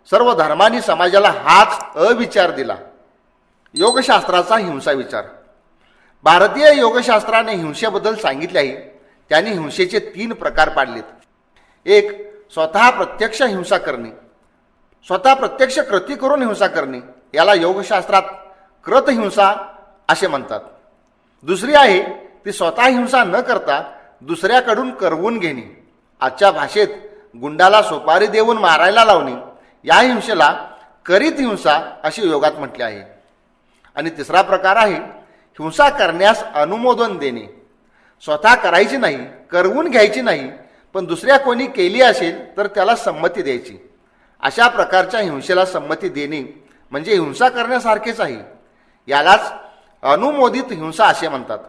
सर्व धर्मांनी समाजाला हाच अविचार दिला, योगशास्त्राचा हिंसा विचार. भारतीय योगशास्त्राने हिंसेबद्दल सांगितले आहे. त्यांनी हिंसेचे 3 प्रकार पाडलेत. एक, स्वतः प्रत्यक्ष हिंसा करणे, स्वतः प्रत्यक्ष कृती करून हिंसा करणे, याला योगशास्त्रात कृत हिंसा असे म्हणतात. दुसरी आहे ती स्वतः हिंसा न करता दुसऱ्याकडून करवून घेणे, आजच्या भाषेत गुंडाला सुपारी देऊन मारायला लावणे, या हिंसेला करीत हिंसा असे योगात म्हटले आहे. आणि तिसरा प्रकार आहे हिंसा करण्यास अनुमोदन देणे, स्वतः करायची नाही, करवून घ्यायची नाही, पण दुसऱ्या कोणी केली असेल तर त्याला संमती द्यायची. अशा प्रकारच्या हिंसेला संमती देणे म्हणजे हिंसा करण्यासारखेच आहे. यालाच अनुमोदित हिंसा असे म्हणतात.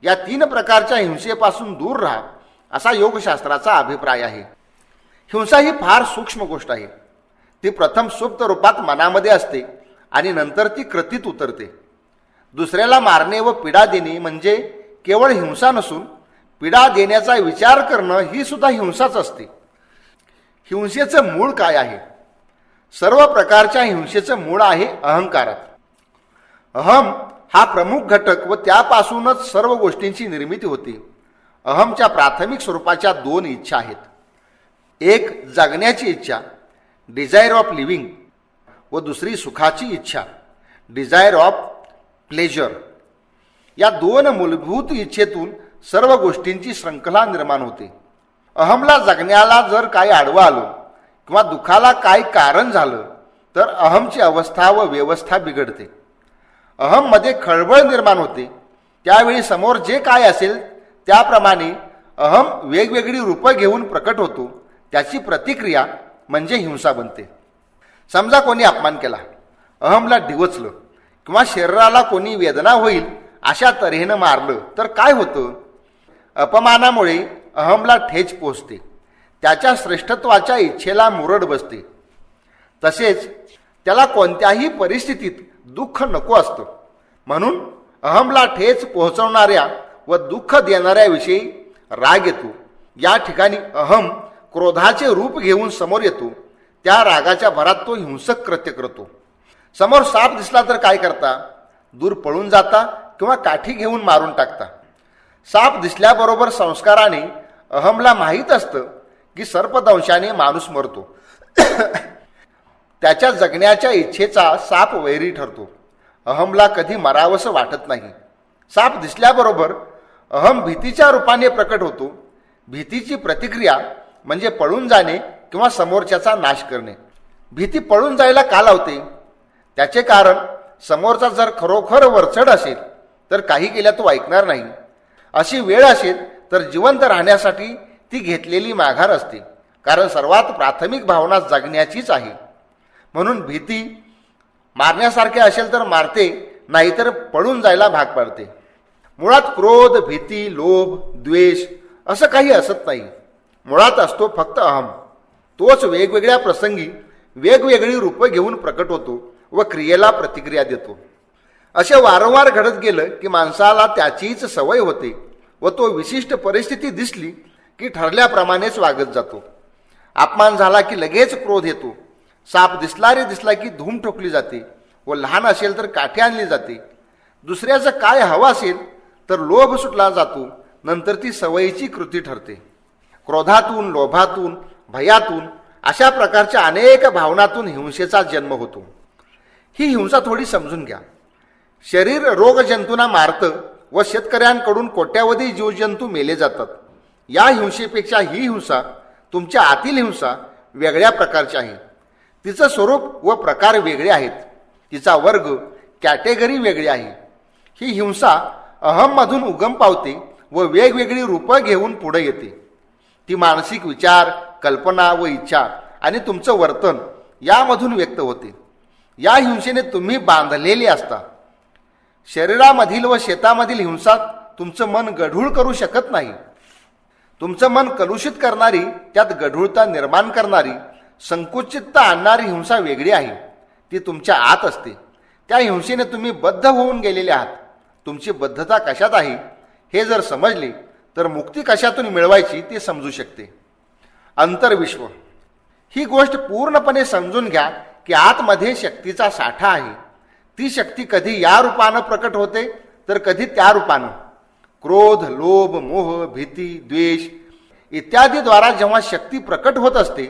या 3 प्रकारच्या हिंसेपासून दूर राहा असा योगशास्त्राचा अभिप्राय आहे. हिंसा ही फार सूक्ष्म गोष्ट आहे. ती प्रथम सुप्त रूपात मनामध्ये असते आणि नंतर ती कृतीत उतरते. दुसऱ्याला मारणे व पीडा देणे म्हणजे केवळ हिंसा नसून पीडा देण्याचा विचार करणं ही सुद्धा हिंसाच असते. हिंसेचं मूळ काय आहे? सर्व प्रकारच्या हिंसेचं मूळ आहे अहंकारात. अहम हा प्रमुख घटक व त्यापासूनच सर्व गोष्टींची निर्मिती होते. अहमच्या प्राथमिक स्वरूपाच्या 2 इच्छा आहेत. एक जगण्याची इच्छा, डिझायर ऑफ लिव्हिंग, व दुसरी सुखाची इच्छा, डिझायर ऑफ प्लेजर. या 2 मूलभूत इच्छेतून सर्व गोष्टींची श्रंखला निर्माण होते. अहमला जगण्याला जर काही आडवं आलं किंवा दुःखाला काही कारण झालं तर अहमची अवस्था व व्यवस्था बिघडते. अहममध्ये खळबळ निर्माण होते. त्यावेळी समोर जे काय असेल त्याप्रमाणे अहम वेगवेगळी रूपं घेऊन प्रकट होतो. त्याची प्रतिक्रिया म्हणजे हिंसा बनते. समजा कोणी अपमान केला, अहमला डिवचलं किंवा शरीराला कोणी वेदना होईल अशा तऱ्हेनं मारलं तर काय होतं? अपमानामुळे अहमला ठेच पोचते, त्याच्या श्रेष्ठत्वाच्या इच्छेला मुरड बसते. तसेच त्याला कोणत्याही परिस्थितीत दुःख नको असतं. म्हणून अहमला ठेच पोहोचवणाऱ्या व दुःख देणाऱ्याविषयी राग येतो. या ठिकाणी अहम क्रोधाचे रूप घेऊन समोर येतो. त्या रागाच्या भरात तो हिंसक कृत्य करतो. समोर साप दिसला तर काय करता? दूर पळून जाता किंवा काठी घेऊन मारून टाकता. साप दिसल्याबरोबर संस्काराने अहमला माहीत असतं की सर्पदंशाने माणूस मरतो. त्याच्या जगण्याच्या इच्छेचा साप वैरी ठरतो. अहमला कधी मरावंसं वाटत नाही. साप दिसल्याबरोबर अहम भीतीच्या रूपाने प्रकट होतो. भीतीची प्रतिक्रिया म्हणजे पळून जाणे किंवा समोरच्याचा नाश करणे. भीती पळून जायला का लावते? त्याचे कारण समोरचा जर खरोखर वरचढ असेल तर काही केल्या तो ऐकणार नाही. अशी वेळ असेल तर जिवंत राहण्यासाठी ती घेतलेली माघार असते. कारण सर्वात प्राथमिक भावना जगण्याचीच आहे. म्हणून भीती मारण्यासारखे असेल तर मारते, नाहीतर पळून जायला भाग पाडते. मुळात क्रोध, भीती, लोभ, द्वेष असं काही असत नाही. मुळात असतो फक्त अहम. तोच वेगवेगळ्या प्रसंगी वेगवेगळी रूपं घेऊन प्रकट होतो व क्रियेला प्रतिक्रिया देतो. असे वारंवार घडत गेलं की माणसाला त्याचीच सवय होते व तो विशिष्ट परिस्थिती दिसली की ठरल्याप्रमाणेच वागत जातो. अपमान झाला की लगेच क्रोध येतो. साप दिसला की धूम ठोकली जाते व लहान असेल तर काठी आणली जाते. दुसऱ्याचं काय हवं असेल तर लोभ सुटला जातो. नंतर ती सवयीची कृती ठरते. क्रोधातून, लोभातून, भयातून अशा प्रकारच्या अनेक भावनातून हिंसेचा जन्म होतो. ही हिंसा थोडी समजून घ्या. शरीर रोगजंतूंना मारतं व शेतकऱ्यांकडून कोट्यावधी जीवजंतू मेले जातात. या हिंसेपेक्षा ही हिंसा, तुमच्या आतील हिंसा, वेगळ्या प्रकारची आहे. तिचं स्वरूप व प्रकार वेगळे आहेत. तिचा वर्ग, कॅटेगरी वेगळी आहे. ही हिंसा अहममधून उगम पावते व वेगवेगळी रूपं घेऊन पुढे येते. ती मानसिक विचार, कल्पना व इच्छा आणि तुमचं वर्तन यामधून व्यक्त होते. या हिंसेने तुम्ही बांधलेले असता. शरीरामधील व शेतामधील हिंसा तुमचं मन गढूळ करू शकत नाही. तुमचं मन कलुषित करणारी, त्यात गढूळता निर्माण करणारी, संकुचितता आणणारी हिंसा वेगळी आहे. ती तुमच्या आत असते. त्या हिंसेने तुम्ही बद्ध होऊन गेलेले आहात. तुमची बद्धता कशात आहे हे जर समजले तर मुक्ती कशातून मिळवायची ते समजू शकते. अंतर्विश्व ही गोष्ट पूर्णपणे समजून घ्या की आतमध्ये शक्तीचा साठा आहे. ती शक्ती कधी या रूपानं प्रकट होते तर कधी त्या रूपानं. क्रोध, लोभ, मोह, भीती, द्वेष इत्यादीद्वारा जेव्हा शक्ती प्रकट होत असते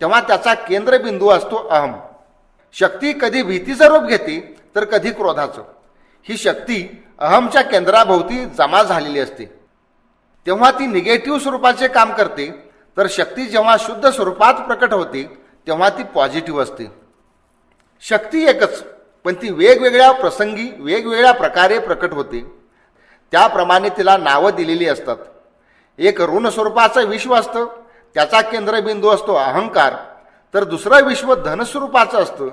तेव्हा त्याचा केंद्रबिंदू असतो अहम. शक्ती कधी भीतीचं रूप घेते तर कधी क्रोधाचं. ही शक्ती अहमच्या केंद्राभोवती जमा झालेली असते. तेव्हा ती निगेटिव्ह स्वरूपाचे काम करते, तर शक्ती जेव्हा शुद्ध स्वरूपात प्रकट होते तेव्हा ती पॉझिटिव्ह असते. शक्ती एकच, पण ती वेगवेगळ्या प्रसंगी वेगवेगळ्या प्रकारे प्रकट होते. त्याप्रमाणे तिला नावं दिलेली असतात. एक ऋण स्वरूपाचं विश्व असतं, त्याचा केंद्रबिंदू असतो अहंकार. तर दुसरं विश्व धनस्वरूपाचं असतं,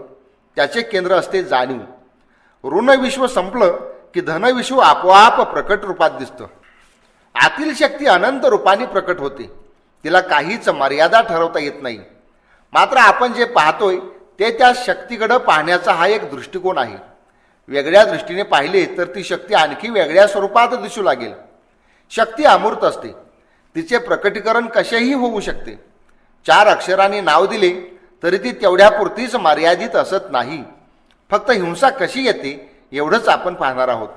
त्याचे केंद्र असते जाणीव. ऋण विश्व संपलं की धनविश्व आपोआप प्रकट रूपात दिसतं. आतील शक्ती अनंत रूपाने प्रकट होते. तिला काहीच मर्यादा ठरवता येत नाही. मात्र आपण जे पाहतोय ते त्या शक्तीकडे पाहण्याचा हा एक दृष्टिकोन आहे. वेगळ्या दृष्टीने पाहिले तर ती शक्ती आणखी वेगळ्या स्वरूपात दिसू लागेल. शक्ती अमूर्त असते. तिचे प्रकटीकरण कसेही होऊ शकते. 4 अक्षरांनी नाव दिले तरी ती तेवढ्यापुरतीच मर्यादित असत नाही. फक्त हिंसा कशी येते एवढंच आपण पाहणार आहोत.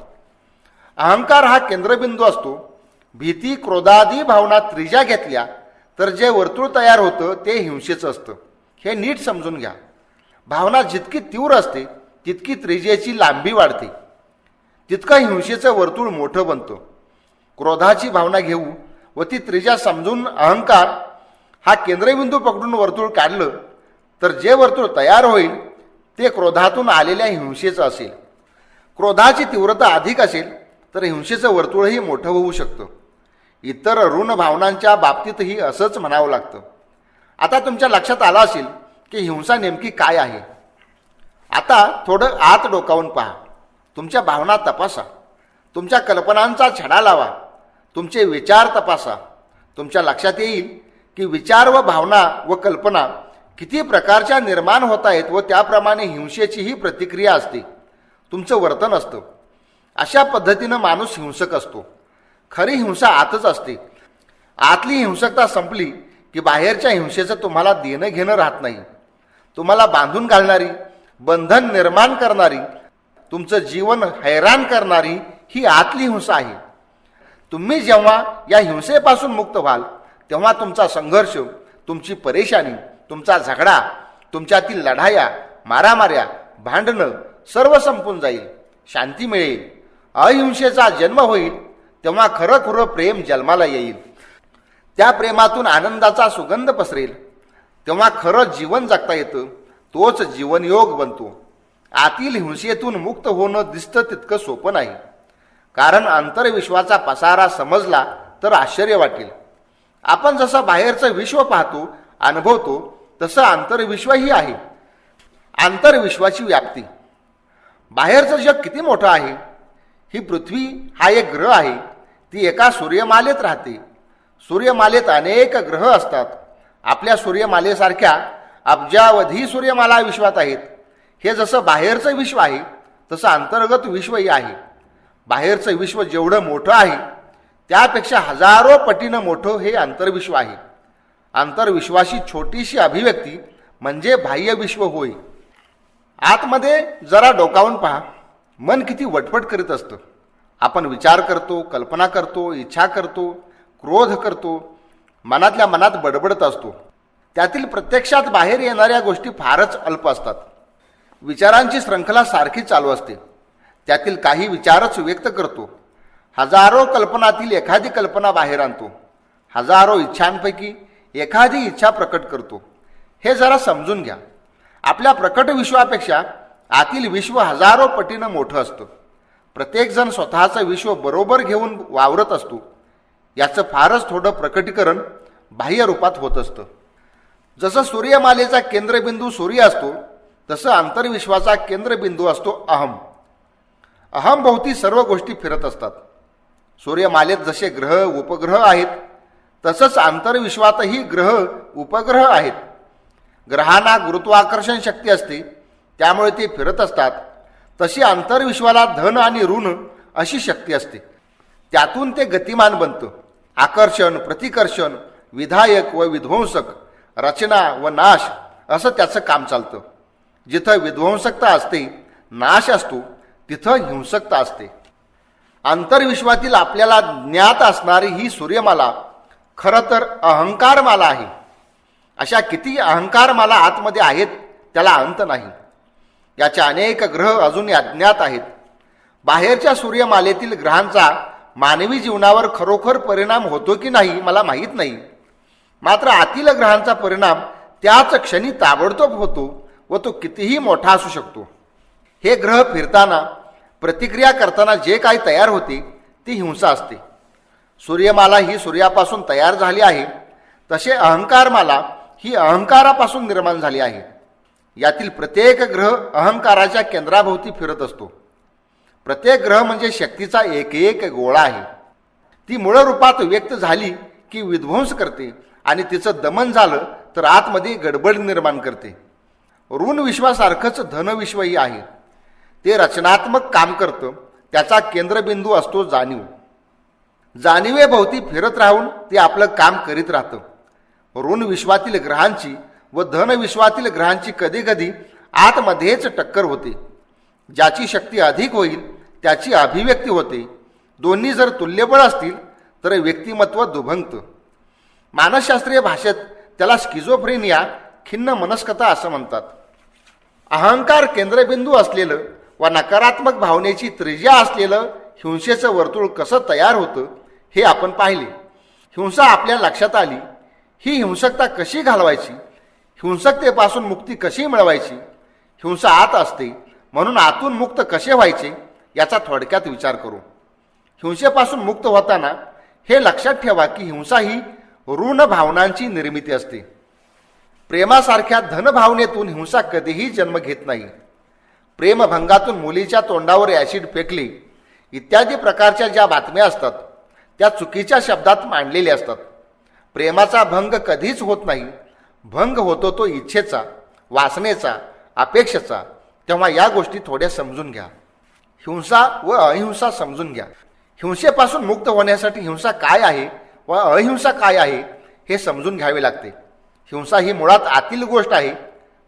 अहंकार हा केंद्रबिंदू असतो. भीती, क्रोधादी भावना त्रिज्या घेतल्या तर जे वर्तुळ तयार होतं ते हिंसेचं असतं. हे नीट समजून घ्या. भावना जितकी तीव्र असते तितकी त्रिज्येची लांबी वाढते, तितकं हिंसेचं वर्तुळ मोठं बनतं. क्रोधाची भावना घेऊ व ती त्रिज्या समजून अहंकार हा केंद्रबिंदू पकडून वर्तुळ काढलं तर जे वर्तुळ तयार होईल ते क्रोधातून आलेल्या हिंसेचं असेल. क्रोधाची तीव्रता अधिक असेल तर हिंसेचं वर्तुळही मोठं होऊ शकतं. इतर ऋण भावनांच्या बाबतीतही असंच म्हणावं लागतं. आता तुमच्या लक्षात आलं असेल की हिंसा नेमकी काय आहे. आता थोडं आत डोकावून पहा. तुमच्या भावना तपासा. तुमच्या कल्पनांचा छडा लावा. तुमचे विचार तपासा. तुमच्या लक्षात येईल की विचार व भावना व कल्पना किती प्रकारच्या निर्माण होत आहेत व त्याप्रमाणे हिंसेचीही प्रतिक्रिया असते, तुमचं वर्तन असतं. अशा पद्धतीनं माणूस हिंसक असतो. खरी हिंसा आतच असते. आतली हिंसकता संपली की बाहेरच्या हिंसेचं तुम्हाला देणं घेणं राहत नाही. तुम्हाला बांधून घालणारी, बंधन निर्माण करणारी, तुमचं जीवन हैराण करणारी ही आतली हिंसा आहे. तुम्ही जेव्हा या हिंसेपासून मुक्त व्हाल तेव्हा तुमचा संघर्ष, तुमची परेशानी, तुमचा झगडा, तुमच्यातील लढाया, मारामाऱ्या, भांडणं सर्व संपून जाईल. शांती मिळेल. अहिंसेचा जन्म होईल. तेव्हा खरं प्रेम जन्माला येईल. त्या प्रेमातून आनंदाचा सुगंध पसरेल. तेव्हा खरं जीवन जगता येतं. तोच जीवनयोग बनतो. आतील हिंसेतून मुक्त होणं दिसतं तितकं सोपं नाही. कारण आंतरविश्वाचा पसारा समजला तर आश्चर्य वाटेल. आपण जसं बाहेरचं विश्व पाहतो, अनुभवतो, तसं आंतरविश्वही आहे. आंतरविश्वाची व्याप्ती. बाहेरचं जग किती मोठं आहे. ही पृथ्वी हा एक ग्रह आहे. ती एका सूर्यमालेत राहते. सूर्यमालेत अनेक ग्रह असतात. आपल्या सूर्यमालेसारख्या अब्जावधी सूर्यमाला विश्वात आहेत. हे जसं बाहेरचं विश्व आहे तसं अंतर्गत विश्वही आहे. बाहेरचं विश्व जेवढं मोठं आहे त्यापेक्षा हजारो पटीनं मोठं हे अंतर्विश्व आहे. आंतरविश्वाची छोटीशी अभिव्यक्ती म्हणजे बाह्यविश्व होय. आतमध्ये जरा डोकावून पहा. मन किती वटवट करीत असतं. आपण विचार करतो, कल्पना करतो, इच्छा करतो, क्रोध करतो, मनातल्या मनात बडबडत असतो. त्यातील प्रत्यक्षात बाहेर येणाऱ्या गोष्टी फारच अल्प असतात. विचारांची श्रंखला सारखी चालू असते. त्यातील काही विचारच व्यक्त करतो. हजारो कल्पनातील एखादी कल्पना बाहेर आणतो. हजारो इच्छांपैकी एखादी इच्छा प्रकट करतो. हे जरा समजून घ्या. आपल्या प्रकट विश्वापेक्षा आतील विश्व हजारो पटीनं मोठं असतं. प्रत्येकजण स्वतःचं विश्व बरोबर घेऊन वावरत असतो. याचं फारच थोडं प्रकटीकरण बाह्य रूपात होत असतं. जसं सूर्यमालेचा केंद्रबिंदू सूर्य असतो तसं आंतरविश्वाचा केंद्रबिंदू असतो अहम. अहम भोवती सर्व गोष्टी फिरत असतात. सूर्यमालेत जसे ग्रह उपग्रह आहेत तसंच आंतरविश्वातही ग्रह उपग्रह आहेत. ग्रहांना गुरुत्वाकर्षण शक्ती असते, त्यामुळे ते फिरत असतात. तशी आंतरविश्वाला धन आणि ऋण अशी शक्ती असते. त्यातून ते गतिमान बनतं. आकर्षण, प्रतिकर्षण, विधायक व विध्वंसक रचना व नाश असं त्याचं काम चालतं. जिथं विध्वंसकता असते, नाश असतो, तिथं हिंसकता असते. अंतर्विश्वातील आपल्याला ज्ञात असणारी ही सूर्यमाला खरं तर अहंकारमाला आहे. अशा किती अहंकारमाला आतमध्ये आहेत त्याला अंत नाही. याचे अनेक ग्रह अजून अज्ञात आहेत. बाहेरच्या सूर्यमालेतील ग्रहांचा मानवी जीवनावर खरोखर परिणाम होतो की नाही मला माहीत नाही. मात्र आतील ग्रहांचा परिणाम त्याच क्षणी ताबडतोब होतो व तो कितीही मोठा असू शकतो. हे ग्रह फिरताना, प्रतिक्रिया करताना जे काही तयार होते ती हिंसा असते. सूर्यमाला ही सूर्यापासून तयार झाली आहे, तसे अहंकारमाला ही अहंकारापासून निर्माण झाली आहे. यातील प्रत्येक ग्रह अहंकाराच्या केंद्राभोवती फिरत असतो. प्रत्येक ग्रह म्हणजे शक्तीचा एक एक गोळा आहे. ती मूळ रूपात व्यक्त झाली की विध्वंस करते आणि तिचं दमन झालं तर आतमध्ये गडबड निर्माण करते. ऋण विश्वासारखंच धनविश्वही आहे. ते रचनात्मक काम करतं. त्याचा केंद्रबिंदू असतो जाणीव. जाणीवेभोवती फिरत राहून ते आपलं काम करीत राहतं. ऋण विश्वातील ग्रहांची व धनविश्वातील ग्रहांची कधीकधी आतमध्येच टक्कर होते. ज्याची शक्ती अधिक होईल त्याची अभिव्यक्ती होते. दोन्ही जर तुल्यबळ असतील तर व्यक्तिमत्व दुभंगतं. मानसशास्त्रीय भाषेत त्याला स्किझोफ्रेनिया, खिन्न मनस्कता असं म्हणतात. अहंकार केंद्रबिंदू असलेलं व नकारात्मक भावनेची त्रिज्या असलेलं हिंसेचं वर्तुळ कसं तयार होतं हे आपण पाहिले. हिंसा आपल्या लक्षात आली. ही हिंसकता कशी घालवायची, हिंसकतेपासून मुक्ती कशी मिळवायची. हिंसा आत असते म्हणून आतून मुक्त कसे व्हायचे याचा थोडक्यात विचार करू. हिंसेपासून मुक्त होताना हे लक्षात ठेवा की हिंसा ही ऋण भावनांची निर्मिती असते. प्रेमासारख्या धनभावनेतून हिंसा कधीही जन्म घेत नाही. प्रेमभंगातून मुलीच्या तोंडावर ॲसिड फेकले इत्यादी प्रकारच्या ज्या बातम्या असतात त्या चुकीच्या शब्दात मांडलेल्या असतात. प्रेमाचा भंग कधीच होत नाही. भंग होतो तो इच्छेचा, वासनेचा, अपेक्षेचा. तेव्हा या गोष्टी थोड्या समजून घ्या. हिंसा व अहिंसा समजून घ्या. हिंसेपासून मुक्त होण्यासाठी हिंसा काय आहे व अहिंसा काय आहे हे समजून घ्यावे लागते. हिंसा ही मुळात आतील गोष्ट आहे,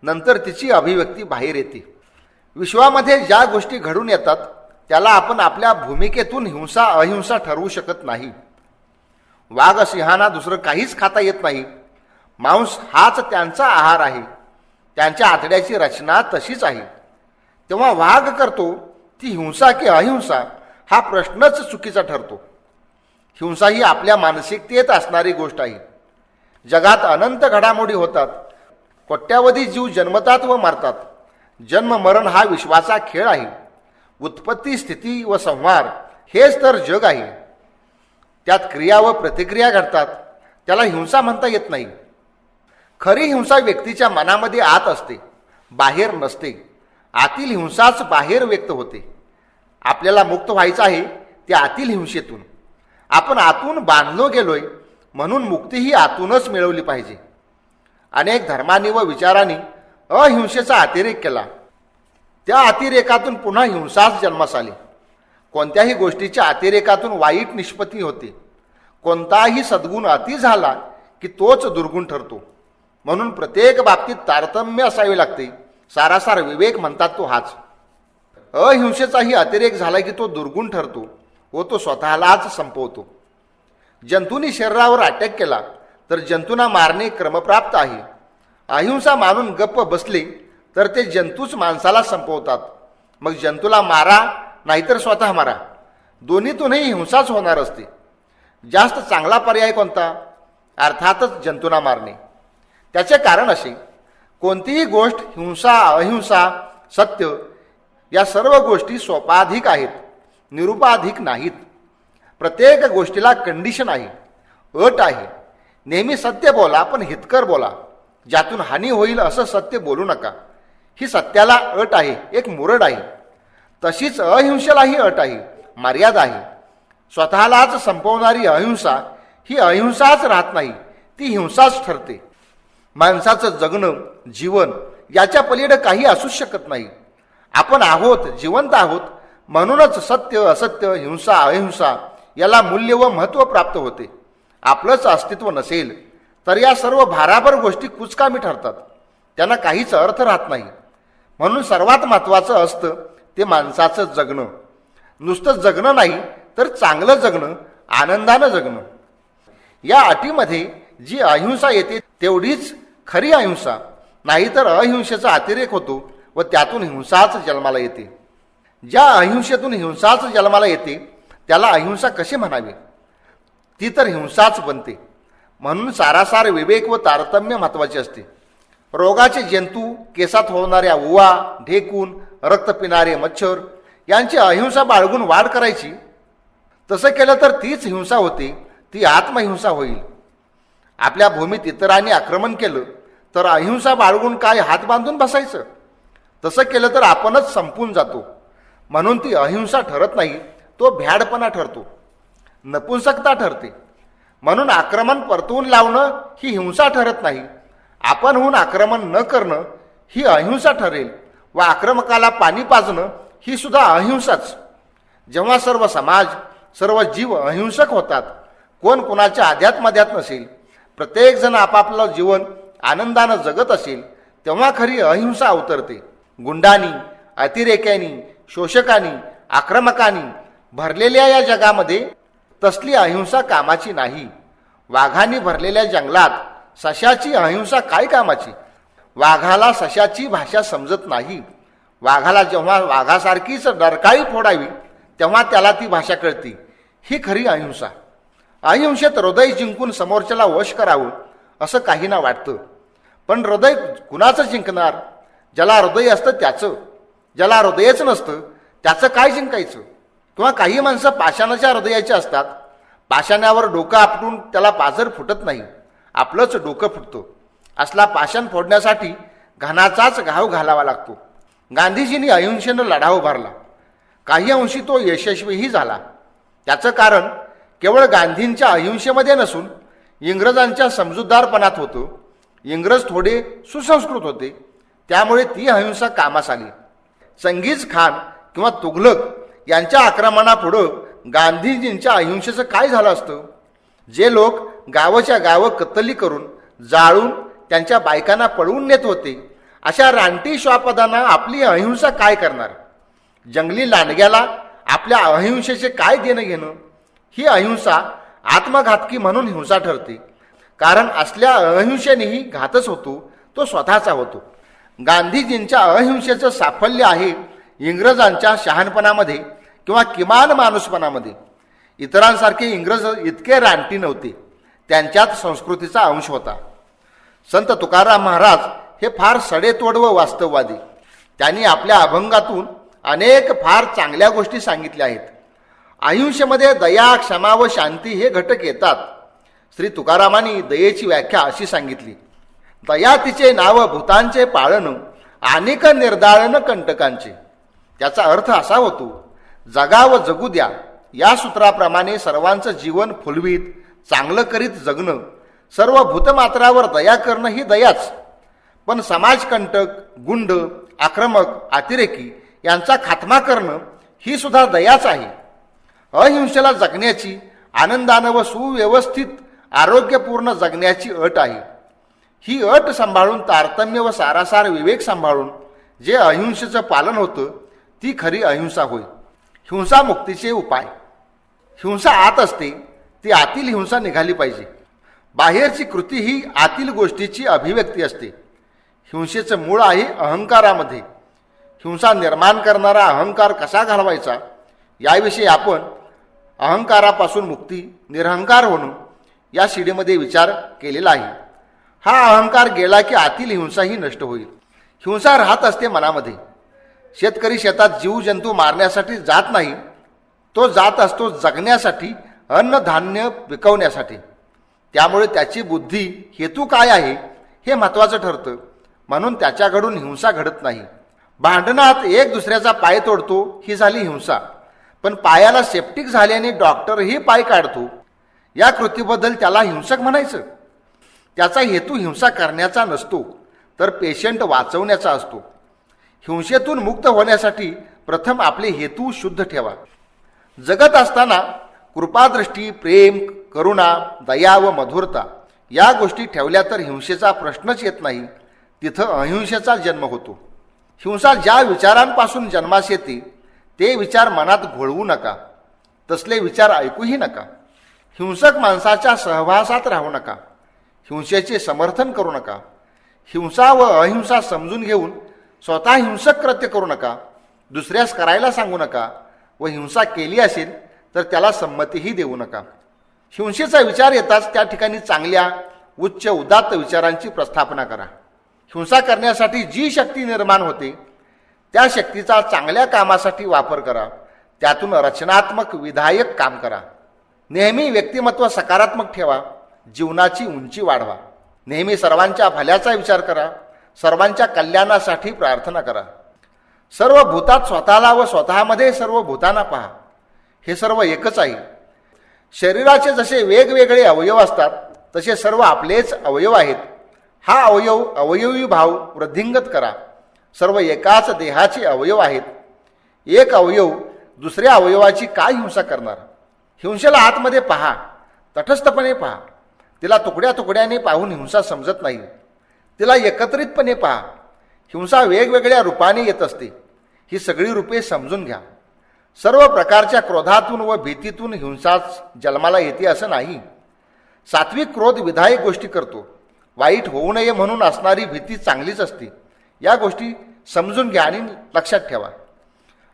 नंतर तिची अभिव्यक्ती बाहेर येते. विश्वामध्ये ज्या गोष्टी घडून येतात त्याला आपण आपल्या भूमिकेतून हिंसा अहिंसा ठरवू शकत नाही. वाघ सिंहांना दुसरं काहीच खाता येत नाही. मांस हाच त्यांचा आहार आहे. त्यांच्या आतड्याची रचना तशीच आहे. तेव्हा वाघ करतो ती हिंसा की अहिंसा हा प्रश्नच चुकीचा ठरतो. हिंसा ही आपल्या मानसिकतेत असणारी गोष्ट आहे. जगात अनंत घडामोडी होतात. कोट्यावधी जीव जन्मतात व मरतात. जन्म मरण हा विश्वाचा खेळ आहे. उत्पत्ती, स्थिती व संहार हेच तर जग आहे. त्यात क्रिया व प्रतिक्रिया घडतात. त्याला हिंसा म्हणता येत नाही. खरी हिंसा व्यक्तीच्या मनामध्ये आत असते, बाहेर नसते. आतील हिंसाच बाहेर व्यक्त होते. आपल्याला मुक्त व्हायचं आहे ते आतील हिंसेतून. आपण आतून बांधलो गेलोय म्हणून मुक्ती ही आतूनच मिळवली पाहिजे. अनेक धर्मांनी व विचारांनी अहिंसेचा अतिरेक केला. त्या अतिरेकातून पुन्हा हिंसाच जन्मास आली. कोणत्याही गोष्टीच्या अतिरेकातून वाईट निष्पत्ती होते. कोणताही सद्गुण अति झाला की तोच दुर्गुण ठरतो. म्हणून प्रत्येक बाबतीत तारतम्य असावे लागते. सारासार विवेक म्हणतात तो हाच. अहिंसेचाही अतिरेक झाला की तो दुर्गुण ठरतो व तो स्वतःलाच संपवतो. जंतूंनी शरीरावर अटॅक केला तर जंतूंना मारणे क्रमप्राप्त आहे. अहिंसा मानून गप्प बसले तर ते जंतूच माणसाला संपवतात. मग जंतूला मारा नाहीतर स्वतः मारा. दोन्हीतूनही हिंसाच होणार असते. जास्त चांगला पर्याय कोणता? अर्थातच जंतूंना मारणे. त्याचे कारण असे, कोणतीही गोष्ट हिंसा, अहिंसा, सत्य या सर्व गोष्टी सोपाधिक आहेत, निरुपाधिक नाहीत. प्रत्येक गोष्टीला कंडिशन आहे, अट आहे. नेहमी सत्य बोला, पण हितकर बोला. ज्यातून हानी होईल असं सत्य बोलू नका. ही सत्याला अट आहे, एक मुरड आहे. तशीच अहिंसेलाही अट आहे, मर्यादा आहे. स्वतःलाच संपवणारी अहिंसा ही अहिंसाच राहत नाही, ती हिंसाच ठरते. माणसाचं जगणं, जीवन याच्या पलीकडे काही असूच शकत नाही. आपण आहोत, जिवंत आहोत. म्हणूनच सत्य, असत्य, हिंसा, अहिंसा याला मूल्य व महत्त्व प्राप्त होते. आपलंच अस्तित्व नसेल तर या सर्व भाराभर गोष्टी कुचकामी ठरतात, त्यांना काहीच अर्थ राहत नाही. म्हणून सर्वात महत्त्वाचं असतं ते माणसाचं जगणं. नुसतं जगणं नाही तर चांगलं जगणं, आनंदानं जगणं. या अटीमध्ये जी अहिंसा येते तेवढीच खरी अहिंसा, नाहीतर अहिंसेचा अतिरेक होतो व त्यातून हिंसाच जन्माला येते. ज्या अहिंसेतून हिंसाच जन्माला येते त्याला अहिंसा कशी म्हणावी? ती तर हिंसाच बनते. म्हणून सारासार विवेक व तारतम्य महत्त्वाचे असते. रोगाचे जंतू, केसात होणाऱ्या उवा, ढेकून, रक्त पिणारे मच्छर यांची अहिंसा बाळगून वाढ करायची. तसं केलं तर तीच हिंसा होते, ती आत्महिंसा होईल. आपल्या भूमीत इतरांनी आक्रमण केलं तर अहिंसा बाळगून काय हात बांधून बसायचं? तसं केलं तर आपणच संपून जातो. म्हणून ती अहिंसा ठरत नाही, तो भ्याडपणा ठरतो, नपुंसकता ठरते. म्हणून आक्रमण परतवून लावणं ही हिंसा ठरत नाही. आपणहून आक्रमण न करणं ही अहिंसा ठरेल व आक्रमकाला पाणी पाजणं ही सुद्धा अहिंसाच. जेव्हा सर्व समाज, सर्व जीव अहिंसक होतात, कोण कोणाच्या आध्यात्मध्यात नसेल, प्रत्येकजण आपापलं जीवन आनंदानं जगत असेल, तेव्हा खरी अहिंसा अवतरते. गुंडांनी, अतिरेक्यांनी, शोषकांनी, आक्रमकांनी भरलेल्या या जगामध्ये तसली अहिंसा कामाची नाही. वाघांनी भरलेल्या जंगलात सशाची अहिंसा काय कामाची? वाघाला सशाची भाषा समजत नाही. वाघाला जेव्हा वाघासारखीच डरकाळी फोडावी तेव्हा त्याला ती भाषा कळते. ही खरी अहिंसा. अहिंसेत हृदय जिंकून समोरच्याला वश करावं असं काहींना वाटतं. पण हृदय कुणाचं जिंकणार? ज्याला हृदय असतं त्याचं. ज्याला हृदयच नसतं त्याचं काय जिंकायचं? किंवा काही माणसं पाषाणाच्या हृदयाची असतात. पाषाणावर डोकं आपटून त्याला पाझर फुटत नाही, आपलंच डोकं फुटतं. असला पाषाण फोडण्यासाठी घानाचाच घाव घालावा लागतो. गांधीजींनी अहिंसेनं लढा उभारला. काही अंशी तो यशस्वीही झाला. त्याचं कारण केवळ गांधींच्या अहिंसेमध्ये नसून इंग्रजांच्या समजूतदारपणात होतं. इंग्रज थोडे सुसंस्कृत होते, त्यामुळे ती अहिंसा कामास आली. चंगीज खान किंवा तुघलक यांच्या आक्रमणापुढं गांधीजींच्या अहिंसेचं काय झालं असतं? जे लोक गावाच्या गावं कत्तली करून, जाळून त्यांच्या बायकांना पळवून नेत होते, अशा रानटी श्वापदांना आपली अहिंसा काय करणार? जंगली लांडग्याला आपल्या अहिंसेचे काय देणं घेणं? ही अहिंसा आत्मघातकी म्हणून हिंसा ठरते. कारण असल्या अहिंसेनेही घातच होतो, तो स्वतःचा होतो. गांधीजींच्या अहिंसेचं साफल्य आहे इंग्रजांच्या शहाणपणामध्ये किंवा किमान माणूसपणामध्ये. इतरांसारखे इंग्रज इतके रानटी नव्हते, त्यांच्यात संस्कृतीचा अंश होता. संत तुकाराम महाराज हे फार सडेतोड व वास्तववादी. त्यांनी आपल्या अभंगातून अनेक फार चांगल्या गोष्टी सांगितल्या आहेत. अहिंसेमध्ये दया, क्षमा व शांती हे घटक येतात. श्री तुकारामांनी दयेची व्याख्या अशी सांगितली: दया तिचे नाव भूतांचे पाळण, अनेक निर्दाळन कंटकांचे. त्याचा अर्थ असा होतो, जगा व जगू द्या या सूत्राप्रमाणे सर्वांचं जीवन फुलवीत चांगलं करीत जगणं, सर्व भूतमात्रावर दया करणं ही दयाच. पण समाजकंटक, गुंड, आक्रमक, अतिरेकी यांचा खात्मा करणं ही सुद्धा दयाच आहे. अहिंसेला जगण्याची, आनंदानं व सुव्यवस्थित आरोग्यपूर्ण जगण्याची अट आहे. ही अट सांभाळून, तारतम्य व सारासार विवेक सांभाळून जे अहिंसेचं पालन होतं ती खरी अहिंसा होय. हिंसा मुक्तीचे उपाय. हिंसा आत असते, ती आतील हिंसा निघाली पाहिजे. बाहेरची कृती ही आतील गोष्टीची अभिव्यक्ती असते. हिंसेचं मूळ आहे अहंकारामध्ये. हिंसा निर्माण करणारा अहंकार कसा घालवायचा याविषयी आपण अहंकारापासून मुक्ती, निरहंकार होणं या शिडीमध्ये विचार केलेला आहे. हा अहंकार गेला की आतील हिंसाही नष्ट होईल. हिंसा राहत असते मनामध्ये. शेतकरी शेतात जीवजंतू मारण्यासाठी जात नाही, तो जात असतो जगण्यासाठी, अन्नधान्य पिकवण्यासाठी. त्यामुळे त्याची बुद्धी, हेतू काय आहे हे महत्त्वाचं ठरतं. म्हणून त्याच्याकडून हिंसा घडत नाही. भांडणात एक दुसऱ्याचा पाय तोडतो ही झाली हिंसा. पण पायाला सेप्टिक झाल्याने डॉक्टरही पाय काढतो, या कृतीबद्दल त्याला हिंसक म्हणायचं? त्याचा हेतू हिंसा करण्याचा नसतो, तर पेशंट वाचवण्याचा असतो. हिंसेतून मुक्त होण्यासाठी प्रथम आपले हेतू शुद्ध ठेवा. जगत असताना कृपादृष्टी, प्रेम, करुणा, दया व मधुरता या गोष्टी ठेवल्या तर हिंसेचा प्रश्नच येत नाही, तिथं अहिंसेचा जन्म होतो. हिंसा ज्या विचारांपासून जन्मास येते ते विचार मनात घोळवू नका, तसले विचार ऐकूही नका. हिंसक माणसाच्या सहवासात राहू नका, हिंसेचे समर्थन करू नका. हिंसा व अहिंसा समजून घेऊन स्वतः हिंसक कृत्य करू नका, दुसऱ्यास करायला सांगू नका व हिंसा केली असेल तर त्याला संमतीही देऊ नका. हिंसेचा विचार येताच त्या ठिकाणी चांगल्या उच्च उदात्त विचारांची प्रस्थापना करा. हिंसा करण्यासाठी जी शक्ती निर्माण होते त्या शक्तीचा चांगल्या कामासाठी वापर करा, त्यातून रचनात्मक विधायक काम करा. नेहमी व्यक्तिमत्व सकारात्मक ठेवा, जीवनाची उंची वाढवा. नेहमी सर्वांच्या भल्याचा विचार करा, सर्वांच्या कल्याणासाठी प्रार्थना करा. सर्व भूतात स्वतःला व स्वतःमध्ये सर्व भूतांना पहा, हे सर्व एकच आहे. शरीराचे जसे वेगवेगळे अवयव असतात तसे सर्व आपलेच अवयव आहेत. हा अवयवी भाव वृद्धिंगत करा. सर्व एकाच देहाचे अवयव आहेत. एक अवयव दुसऱ्या अवयवाची काय हिंसा करणार? हिंसेला आतमध्ये पहा, तटस्थपणे पहा. तिला तुकड्या तुकड्याने पाहून हिंसा समजत नाही, तिला एकत्रितपणे पहा. हिंसा वेगवेगळ्या रूपाने येत असते, ही सगळी रूपे समजून घ्या. सर्व प्रकारच्या क्रोधातून व भीतीतून हिंसाच जन्माला येते असं नाही. सात्विक क्रोध विधायक गोष्टी करतो. वाईट होऊ नये म्हणून असणारी भीती चांगलीच असते. या गोष्टी समजून घ्या आणि लक्षात ठेवा.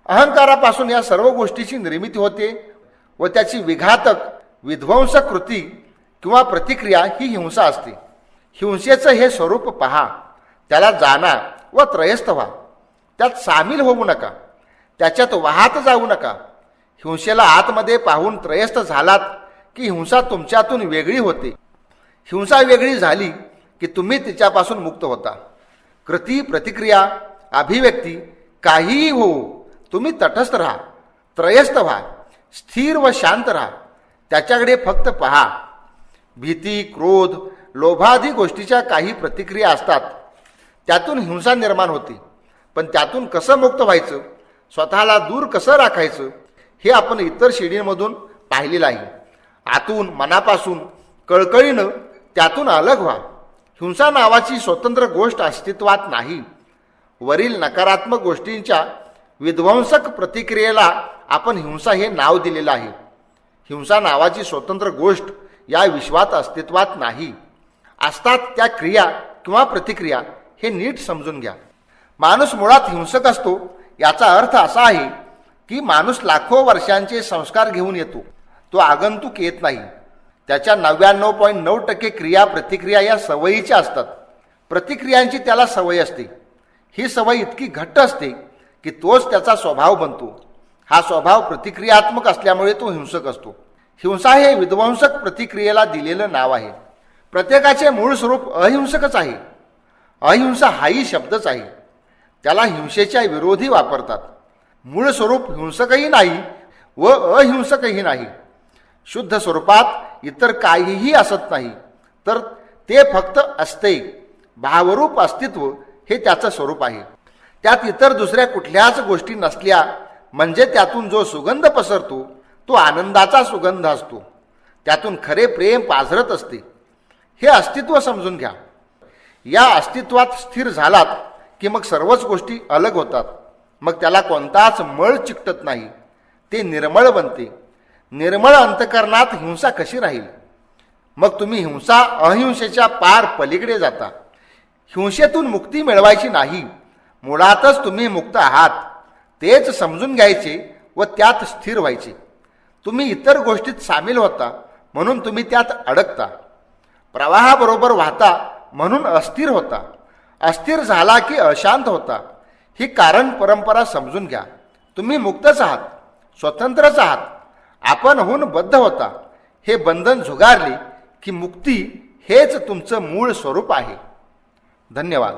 अहंकारापासून या सर्व गोष्टीची निर्मिती होते व त्याची विघातक विध्वंसक कृती किंवा प्रतिक्रिया ही हिंसा असते. हिंसेचं हे स्वरूप पहा, त्याला जाणा व त्रयस्थ व्हा. त्यात सामील होऊ नका, त्याच्यात वाहत जाऊ नका. हिंसेला आतमध्ये पाहून त्रयस्थ झालात की हिंसा तुमच्यातून वेगळी होते. हिंसा वेगळी झाली की तुम्ही तिच्यापासून मुक्त होता. कृती, प्रतिक्रिया, अभिव्यक्ती काहीही होऊ, तुम्ही तटस्थ राहा, त्रयस्थ व्हा, स्थिर व शांत राहा. त्याच्याकडे फक्त पहा. भीती, क्रोध, लोभादी गोष्टीच्या काही प्रतिक्रिया असतात, त्यातून हिंसा निर्माण होते. पण त्यातून कसं मुक्त व्हायचं, स्वतःला दूर कसं राखायचं, हे आपण इतर श्रेणींमधून पाहिलेलं आहे. आतून, मनापासून, कळकळीनं त्यातून अलग व्हा. हिंसा नावाची स्वतंत्र गोष्ट अस्तित्वात नाही. वरील नकारात्मक गोष्टींच्या विध्वंसक प्रतिक्रियेला आपण हिंसा हे नाव दिलेलं आहे. हिंसा नावाची स्वतंत्र गोष्ट या विश्वात अस्तित्वात नाही. असतात त्या क्रिया किंवा प्रतिक्रिया, हे नीट समजून घ्या. माणूस मुळात हिंसक असतो याचा अर्थ असा आहे की माणूस लाखो वर्षांचे संस्कार घेऊन येतो. तो आगंतुक येत नाही. त्याच्या 99.9% क्रिया प्रतिक्रिया या सवयीच्या असतात. प्रतिक्रियांची त्याला सवय असते. ही सवय इतकी घट्ट असते की तोच त्याचा स्वभाव बनतो. हा स्वभाव प्रतिक्रियात्मक असल्यामुळे तो हिंसक असतो. हिंसा हे विध्वंसक प्रतिक्रियेला दिलेलं नाव आहे. प्रत्येकाचे मूळ स्वरूप अहिंसकच आहे. अहिंसा हाही शब्दच आहे. त्याला हिंसेच्या विरोधी वापरतात. मूळ स्वरूप हिंसकही नाही व अहिंसकही नाही. शुद्ध स्वरूपात इतर काहीही असत नाही, तर ते फक्त असते. भावरूप अस्तित्व हे त्याचं स्वरूप आहे. त्यात इतर दुसऱ्या कुठल्याच गोष्टी नसल्या म्हणजे त्यातून जो सुगंध पसरतो तो आनंदाचा सुगंध असतो. त्यातून खरे प्रेम पाझरत असते. हे अस्तित्व समजून घ्या. या अस्तित्वात स्थिर झालात की मग सर्वच गोष्टी अलग होतात. मग त्याला कोणताच मळ चिकटत नाही. ते निर्मळ बनते. निर्मळ अंतकरणात हिंसा कशी राहील? मग तुम्ही हिंसा अहिंसेच्या पार पलीकडे जाता. हिंसेतून मुक्ती मिळवायची नाही, मुळातच तुम्ही मुक्त आहात तेच समजून घ्यायचे व त्यात स्थिर व्हायचे. तुम्ही इतर गोष्टीत सामील होता म्हणून तुम्ही त्यात अडकता. प्रवाहाबरोबर वाहता म्हणून अस्थिर होता. अस्थिर झाला की अशांत होता. ही कारण परंपरा समजून घ्या. तुम्ही मुक्तच आहात, स्वतंत्रच आहात. आपणहून बद्ध होता. हे बंधन झुगारले की मुक्ती हेच तुमचं मूळ स्वरूप आहे. धन्यवाद.